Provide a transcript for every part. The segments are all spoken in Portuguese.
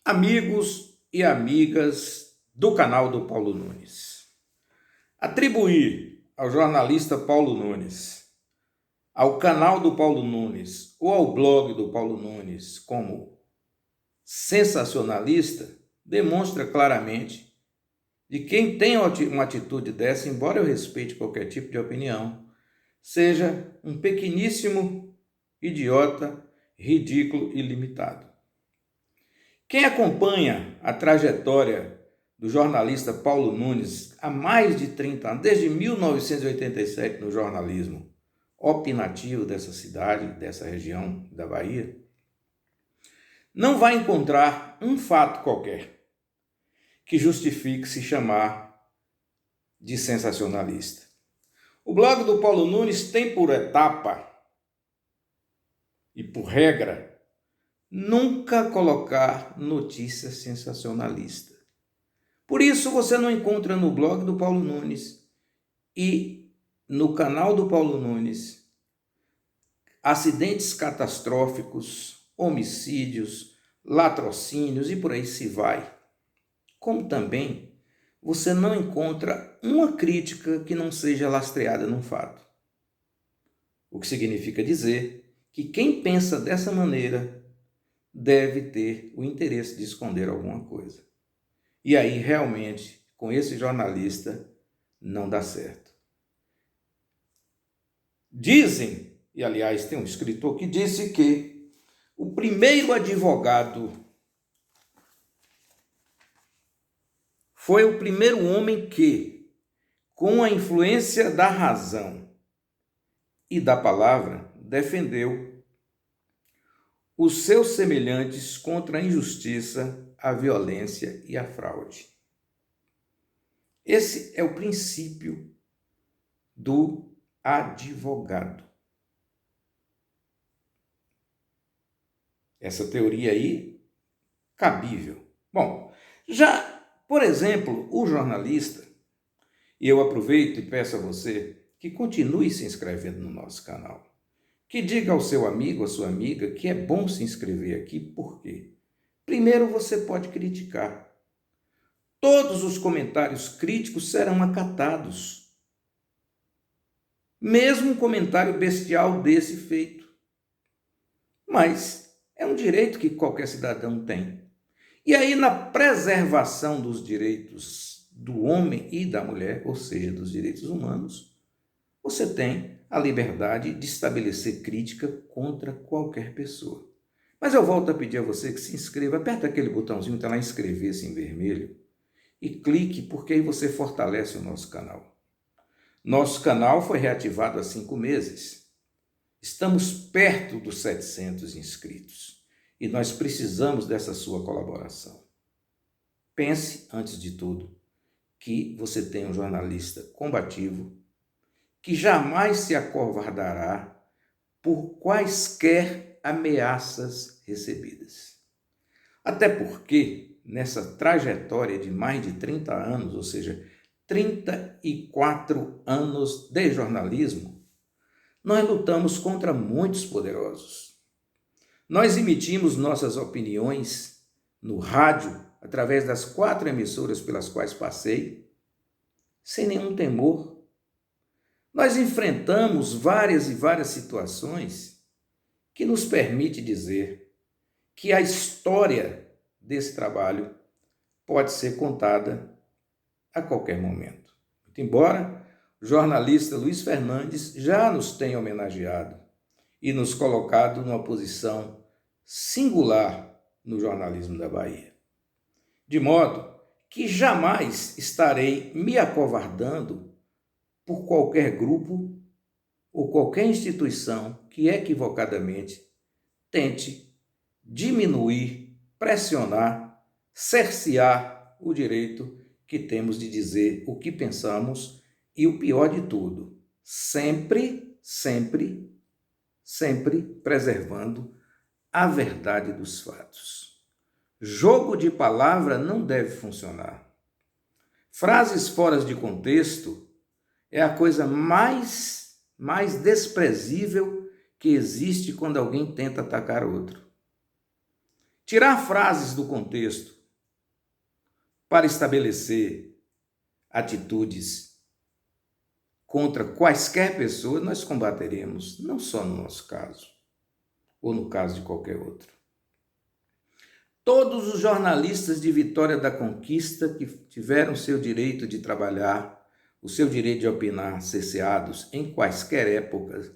Amigos e amigas do canal do Paulo Nunes. Atribuir ao jornalista Paulo Nunes, ao canal do Paulo Nunes ou ao blog do Paulo Nunes como sensacionalista demonstra claramente de quem tem uma atitude dessa, embora eu respeite qualquer tipo de opinião, seja um pequeníssimo idiota, ridículo e limitado. Quem acompanha a trajetória do jornalista Paulo Nunes há mais de 30 anos, desde 1987 no jornalismo opinativo dessa cidade, dessa região da Bahia, não vai encontrar um fato qualquer que justifique se chamar de sensacionalista. O blog do Paulo Nunes tem por etapa e por regra nunca colocar notícia sensacionalista. Por isso você não encontra no blog do Paulo Nunes e no canal do Paulo Nunes acidentes catastróficos, homicídios, latrocínios e por aí se vai. Como também você não encontra uma crítica que não seja lastreada num fato. O que significa dizer que quem pensa dessa maneira deve ter o interesse de esconder alguma coisa. E aí, realmente, com esse jornalista, não dá certo. Dizem, e aliás tem um escritor que disse que o primeiro advogado foi o primeiro homem que, com a influência da razão e da palavra, defendeu os seus semelhantes contra a injustiça, a violência e a fraude. Esse é o princípio do advogado. Essa teoria aí, cabível. Bom, já, por exemplo, o jornalista, e eu aproveito e peço a você que continue se inscrevendo no nosso canal. Que diga ao seu amigo, à sua amiga, que é bom se inscrever aqui, por quê? Primeiro, você pode criticar. Todos os comentários críticos serão acatados. Mesmo um comentário bestial desse feito. Mas é um direito que qualquer cidadão tem. E aí, na preservação dos direitos do homem e da mulher, ou seja, dos direitos humanos, você tem a liberdade de estabelecer crítica contra qualquer pessoa. Mas eu volto a pedir a você que se inscreva, aperta aquele botãozinho que está lá inscrever-se em vermelho e clique, porque aí você fortalece o nosso canal. Nosso canal foi reativado há 5 meses. Estamos perto dos 700 inscritos e nós precisamos dessa sua colaboração. Pense, antes de tudo, que você tem um jornalista combativo, que jamais se acovardará por quaisquer ameaças recebidas. Até porque, nessa trajetória de mais de 30 anos, ou seja, 34 anos de jornalismo, nós lutamos contra muitos poderosos. Nós emitimos nossas opiniões no rádio, através das 4 emissoras pelas quais passei, sem nenhum temor. Nós enfrentamos várias e várias situações que nos permite dizer que a história desse trabalho pode ser contada a qualquer momento. Muito embora o jornalista Luiz Fernandes já nos tenha homenageado e nos colocado numa posição singular no jornalismo da Bahia. De modo que jamais estarei me acovardando por qualquer grupo ou qualquer instituição que equivocadamente tente diminuir, pressionar, cercear o direito que temos de dizer o que pensamos e o pior de tudo, sempre preservando a verdade dos fatos. Jogo de palavra não deve funcionar. Frases fora de contexto é a coisa mais desprezível que existe quando alguém tenta atacar outro. tirar frases do contexto para estabelecer atitudes contra quaisquer pessoas, nós combateremos, não só no nosso caso, ou no caso de qualquer outro. Todos os jornalistas de Vitória da Conquista que tiveram seu direito de trabalhar, o seu direito de opinar cerceados em quaisquer épocas,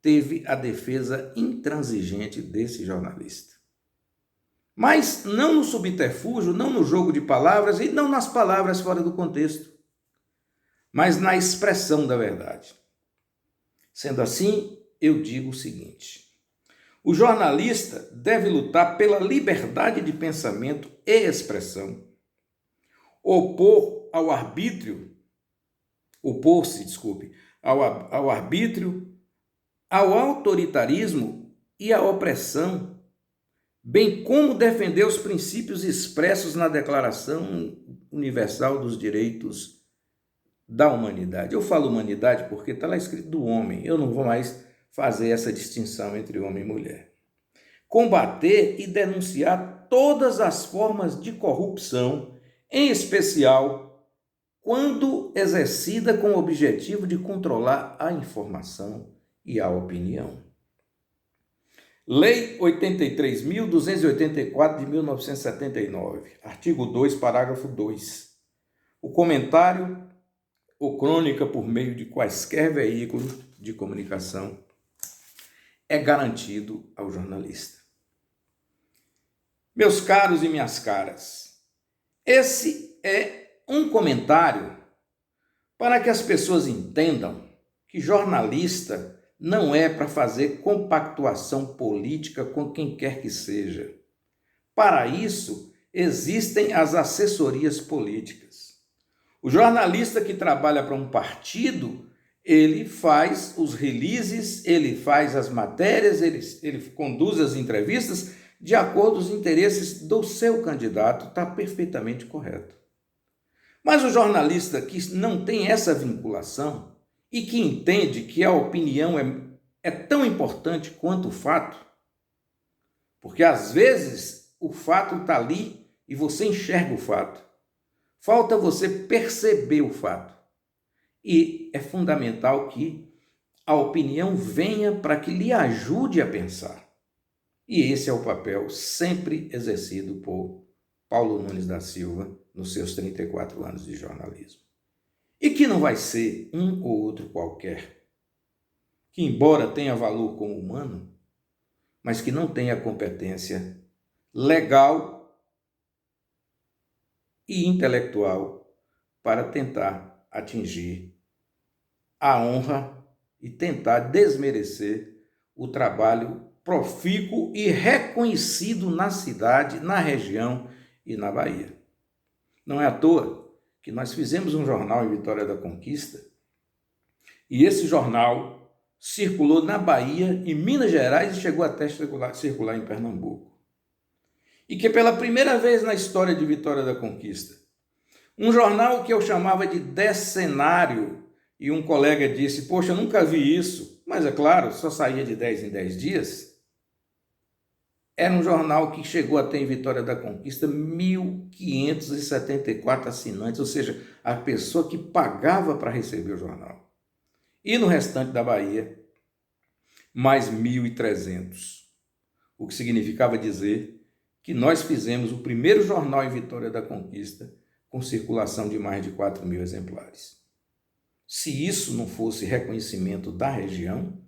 teve a defesa intransigente desse jornalista. Mas não no subterfúgio, não no jogo de palavras e não nas palavras fora do contexto, mas na expressão da verdade. Sendo assim, eu digo o seguinte: o jornalista deve lutar pela liberdade de pensamento e expressão, opor-se ao arbítrio, ao autoritarismo e à opressão, bem como defender os princípios expressos na Declaração Universal dos Direitos da Humanidade. Eu falo humanidade porque está lá escrito do homem, eu não vou mais fazer essa distinção entre homem e mulher. Combater e denunciar todas as formas de corrupção, em especial quando exercida com o objetivo de controlar a informação e a opinião. Lei 83.284 de 1979, artigo 2, parágrafo 2. O comentário ou crônica por meio de quaisquer veículos de comunicação é garantido ao jornalista. Meus caros e minhas caras, esse é um comentário para que as pessoas entendam que jornalista não é para fazer compactuação política com quem quer que seja. Para isso, existem as assessorias políticas. O jornalista que trabalha para um partido, ele faz os releases, ele faz as matérias, ele conduz as entrevistas de acordo com os interesses do seu candidato, está perfeitamente correto. Mas o jornalista que não tem essa vinculação e que entende que a opinião é tão importante quanto o fato, porque às vezes o fato está ali e você enxerga o fato, falta você perceber o fato. E é fundamental que a opinião venha para que lhe ajude a pensar. E esse é o papel sempre exercido por Paulo Nunes da Silva nos seus 34 anos de jornalismo. E que não vai ser um ou outro qualquer, que embora tenha valor como humano, mas que não tenha competência legal e intelectual para tentar atingir a honra e tentar desmerecer o trabalho profícuo e reconhecido na cidade, na região e na Bahia. Não é à toa que nós fizemos um jornal em Vitória da Conquista e esse jornal circulou na Bahia, em Minas Gerais e chegou até circular em Pernambuco. E que pela primeira vez na história de Vitória da Conquista, um jornal que eu chamava de decenário, e um colega disse, poxa, eu nunca vi isso, mas é claro, só saía de 10 em 10 dias, era um jornal que chegou até em Vitória da Conquista 1.574 assinantes, ou seja, a pessoa que pagava para receber o jornal. E no restante da Bahia, mais 1.300, o que significava dizer que nós fizemos o primeiro jornal em Vitória da Conquista com circulação de mais de 4.000 exemplares. Se isso não fosse reconhecimento da região,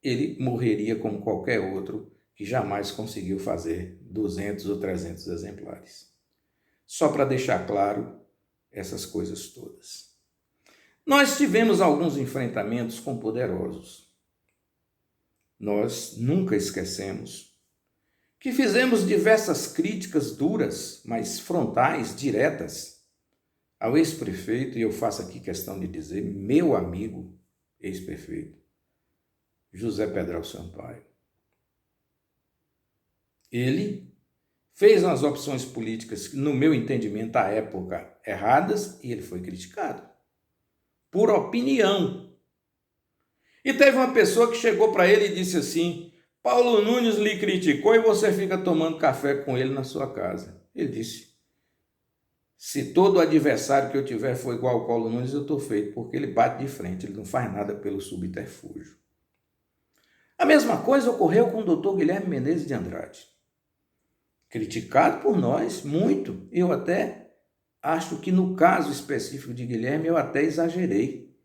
ele morreria como qualquer outro que jamais conseguiu fazer 200 ou 300 exemplares. Só para deixar claro essas coisas todas. Nós tivemos alguns enfrentamentos com poderosos. Nós nunca esquecemos que fizemos diversas críticas duras, mas frontais, diretas, ao ex-prefeito, e eu faço aqui questão de dizer, meu amigo ex-prefeito, José Pedral Sampaio. Ele fez umas opções políticas, no meu entendimento, à época, erradas, e ele foi criticado por opinião. E teve uma pessoa que chegou para ele e disse assim, Paulo Nunes lhe criticou e você fica tomando café com ele na sua casa. Ele disse: se todo adversário que eu tiver for igual ao Paulo Nunes, eu estou feito, porque ele bate de frente, ele não faz nada pelo subterfúgio. A mesma coisa ocorreu com o doutor Guilherme Menezes de Andrade. Criticado por nós, muito. Eu até acho que no caso específico de Guilherme, eu até exagerei.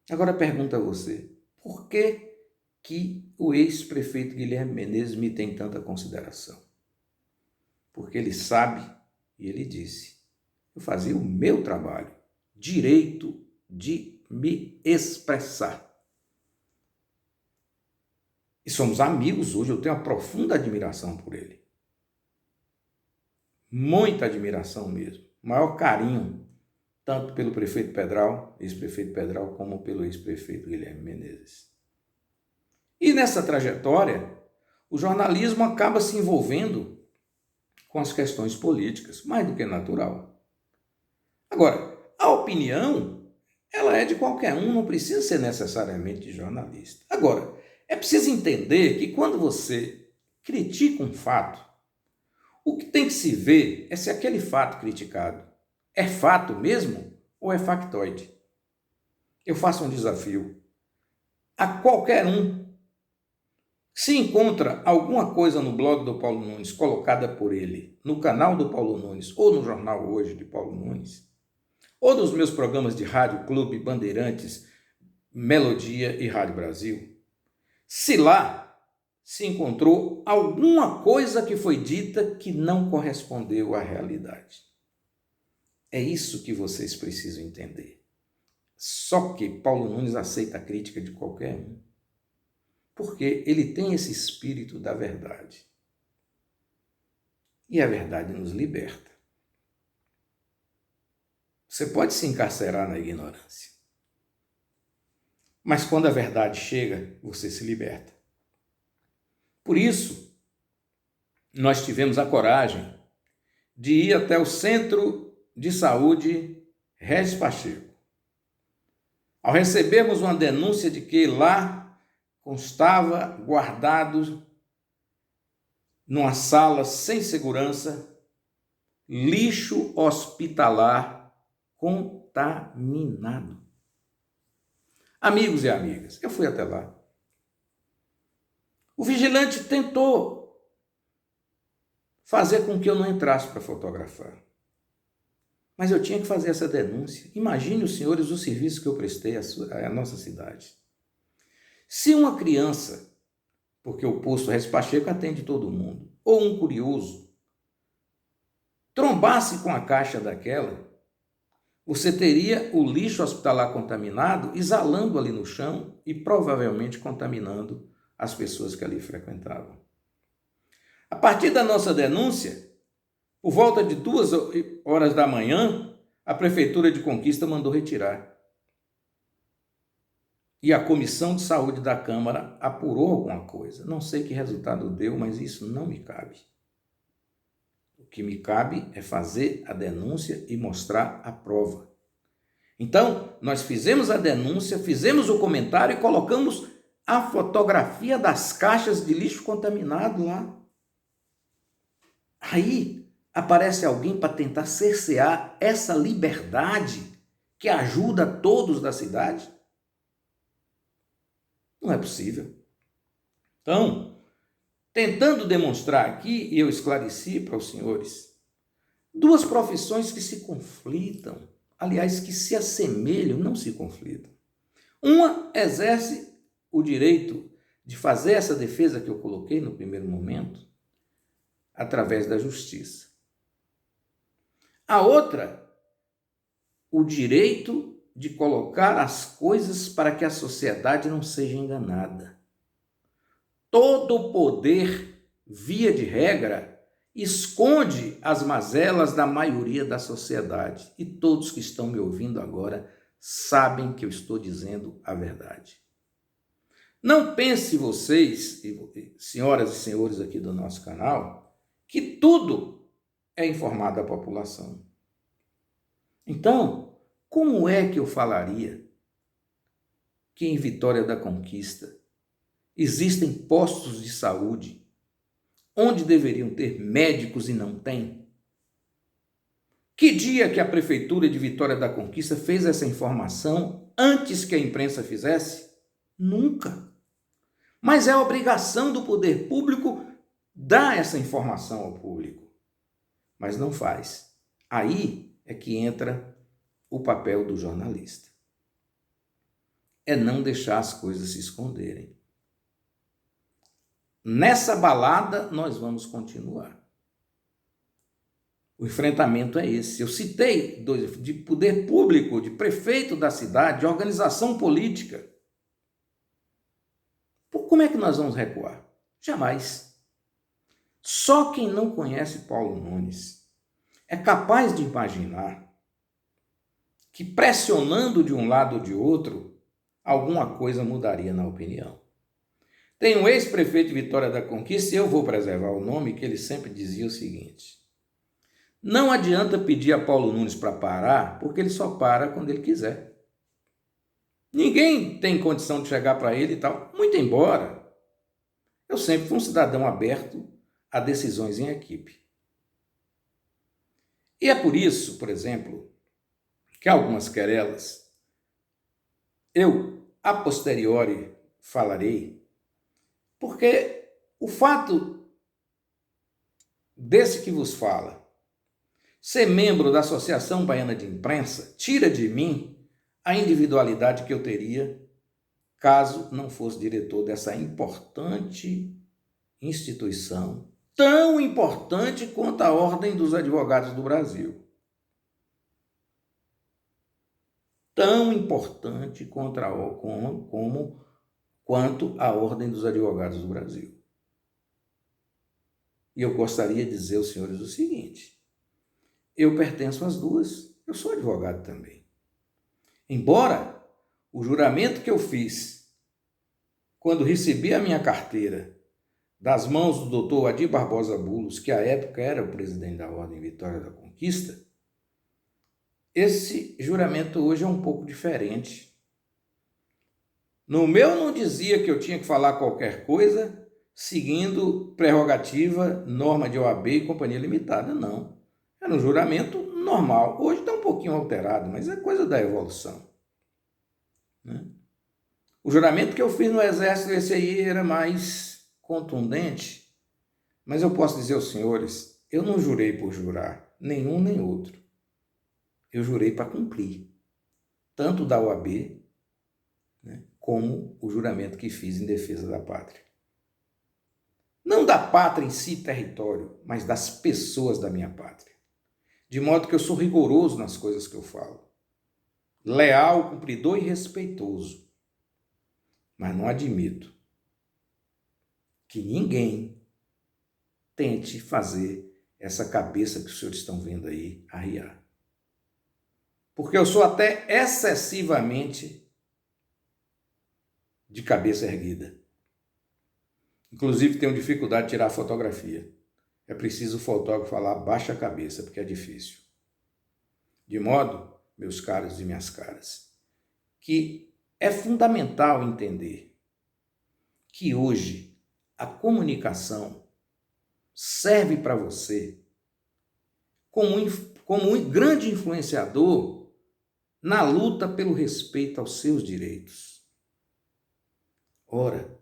Agora pergunto a você, por que o ex-prefeito Guilherme Menezes me tem tanta consideração? Porque ele sabe, e ele disse, eu fazia o meu trabalho, direito de me expressar. E somos amigos hoje, eu tenho uma profunda admiração por ele. Muita admiração mesmo, maior carinho, tanto pelo prefeito Pedral, ex-prefeito Pedral, como pelo ex-prefeito Guilherme Menezes. E nessa trajetória, o jornalismo acaba se envolvendo com as questões políticas, mais do que natural. Agora, a opinião, ela é de qualquer um, não precisa ser necessariamente de jornalista. Agora, é preciso entender que quando você critica um fato, o que tem que se ver é se aquele fato criticado é fato mesmo ou é factoide. Eu faço um desafio a qualquer um. Se encontra alguma coisa no blog do Paulo Nunes colocada por ele, no canal do Paulo Nunes ou no jornal Hoje de Paulo Nunes, ou nos meus programas de Rádio Clube, Bandeirantes, Melodia e Rádio Brasil, se lá se encontrou alguma coisa que foi dita que não correspondeu à realidade. É isso que vocês precisam entender. Só que Paulo Nunes aceita a crítica de qualquer um, porque ele tem esse espírito da verdade. E a verdade nos liberta. Você pode se encarcerar na ignorância, mas quando a verdade chega, você se liberta. Por isso, nós tivemos a coragem de ir até o Centro de Saúde Regis Pacheco. Ao recebermos uma denúncia de que lá constava guardado numa sala sem segurança lixo hospitalar contaminado. Amigos e amigas, eu fui até lá. O vigilante tentou fazer com que eu não entrasse para fotografar. Mas eu tinha que fazer essa denúncia. Imagine, os senhores, o serviço que eu prestei à nossa cidade. Se uma criança, porque o posto Regis Pacheco atende todo mundo, ou um curioso, trombasse com a caixa daquela, você teria o lixo hospitalar contaminado exalando ali no chão e provavelmente contaminando as pessoas que ali frequentavam. A partir da nossa denúncia, por volta de 2h da manhã, a Prefeitura de Conquista mandou retirar. E a Comissão de Saúde da Câmara apurou alguma coisa. Não sei que resultado deu, mas isso não me cabe. O que me cabe é fazer a denúncia e mostrar a prova. Então, nós fizemos a denúncia, fizemos o comentário e colocamos a fotografia das caixas de lixo contaminado lá. Aí aparece alguém para tentar cercear essa liberdade que ajuda todos da cidade? Não é possível. Então, tentando demonstrar aqui, e eu esclareci para os senhores, duas profissões que se conflitam, aliás, que se assemelham, não se conflitam. Uma exerce o direito de fazer essa defesa que eu coloquei no primeiro momento, através da justiça. A outra, o direito de colocar as coisas para que a sociedade não seja enganada. Todo poder, via de regra, esconde as mazelas da maioria da sociedade. E todos que estão me ouvindo agora sabem que eu estou dizendo a verdade. Não pense vocês, senhoras e senhores aqui do nosso canal, que tudo é informado à população. Então, como é que eu falaria que em Vitória da Conquista Existem postos de saúde onde deveriam ter médicos e não tem. Que dia que a Prefeitura de Vitória da Conquista fez essa informação antes que a imprensa fizesse? Nunca. Mas é obrigação do poder público dar essa informação ao público. Mas não faz. Aí é que entra o papel do jornalista. É não deixar as coisas se esconderem. Nessa balada, nós vamos continuar. O enfrentamento é esse. Eu citei de poder público, de prefeito da cidade, de organização política. Como é que nós vamos recuar? Jamais. Só quem não conhece Paulo Nunes é capaz de imaginar que pressionando de um lado ou de outro, alguma coisa mudaria na opinião. Tem um ex-prefeito de Vitória da Conquista, e eu vou preservar o nome, que ele sempre dizia o seguinte: não adianta pedir a Paulo Nunes para parar, porque ele só para quando ele quiser. Ninguém tem condição de chegar para ele e tal. Muito embora eu sempre fui um cidadão aberto a decisões em equipe. E é por isso, por exemplo, que algumas querelas eu, a posteriori, falarei, porque o fato desse que vos fala ser membro da Associação Baiana de Imprensa tira de mim a individualidade que eu teria caso não fosse diretor dessa importante instituição, tão importante quanto a Ordem dos Advogados do Brasil. Tão importante quanto a Ordem dos Advogados do Brasil. E eu gostaria de dizer aos senhores o seguinte: eu pertenço às duas, eu sou advogado também. Embora o juramento que eu fiz quando recebi a minha carteira das mãos do doutor Adir Barbosa Bulos, que à época era o presidente da Ordem Vitória da Conquista, esse juramento hoje é um pouco diferente. No meu não dizia que eu tinha que falar qualquer coisa seguindo prerrogativa, norma de OAB e companhia limitada, não. Era um juramento normal. Hoje está um pouquinho alterado, mas é coisa da evolução. Né? O juramento que eu fiz no Exército, esse aí era mais contundente, mas eu posso dizer aos senhores, eu não jurei por jurar, nenhum nem outro. Eu jurei para cumprir, tanto da OAB, né, como o juramento que fiz em defesa da pátria. Não da pátria em si, território, mas das pessoas da minha pátria. De modo que eu sou rigoroso nas coisas que eu falo. Leal, cumpridor e respeitoso. Mas não admito que ninguém tente fazer essa cabeça que os senhores estão vendo aí arriar. Porque eu sou até excessivamente de cabeça erguida. Inclusive tenho dificuldade de tirar fotografia. É preciso o fotógrafo falar baixa a cabeça, porque é difícil. De modo, meus caros e minhas caras, que é fundamental entender que hoje a comunicação serve para você como um grande influenciador na luta pelo respeito aos seus direitos. Ora,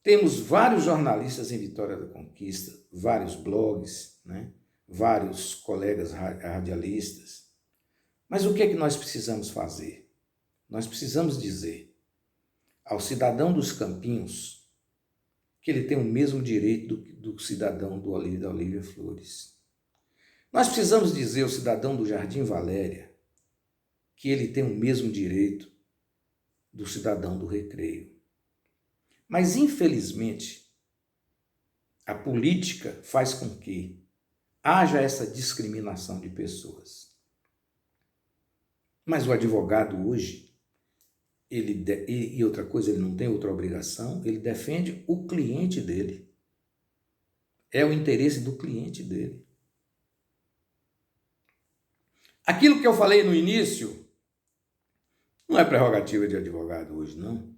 temos vários jornalistas em Vitória da Conquista, vários blogs, né? Vários colegas radialistas. Mas o que é que nós precisamos fazer? Nós precisamos dizer ao cidadão dos Campinhos que ele tem o mesmo direito do cidadão da Olívia Flores. Nós precisamos dizer ao cidadão do Jardim Valéria que ele tem o mesmo direito do cidadão do Recreio. Mas, infelizmente, a política faz com que haja essa discriminação de pessoas. Mas o advogado hoje, e outra coisa, ele não tem outra obrigação, ele defende o cliente dele. É o interesse do cliente dele. Aquilo que eu falei no início não é prerrogativa de advogado hoje, não.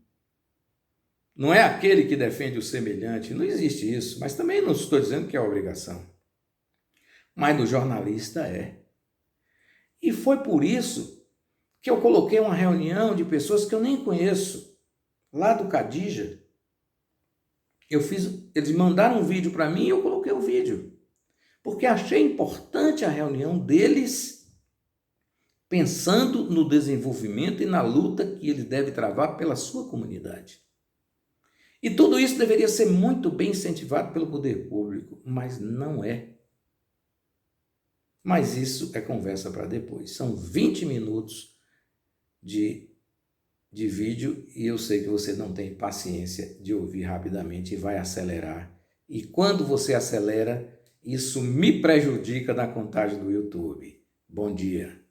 Não é aquele que defende o semelhante, não existe isso, mas também não estou dizendo que é obrigação. Mas no jornalista é. E foi por isso que eu coloquei uma reunião de pessoas que eu nem conheço, lá do Cadija. Eles mandaram um vídeo para mim e eu coloquei o vídeo, porque achei importante a reunião deles, pensando no desenvolvimento e na luta que ele deve travar pela sua comunidade. E tudo isso deveria ser muito bem incentivado pelo poder público, mas não é. Mas isso é conversa para depois. São 20 minutos de vídeo e eu sei que você não tem paciência de ouvir rapidamente e vai acelerar. E quando você acelera, isso me prejudica na contagem do YouTube. Bom dia.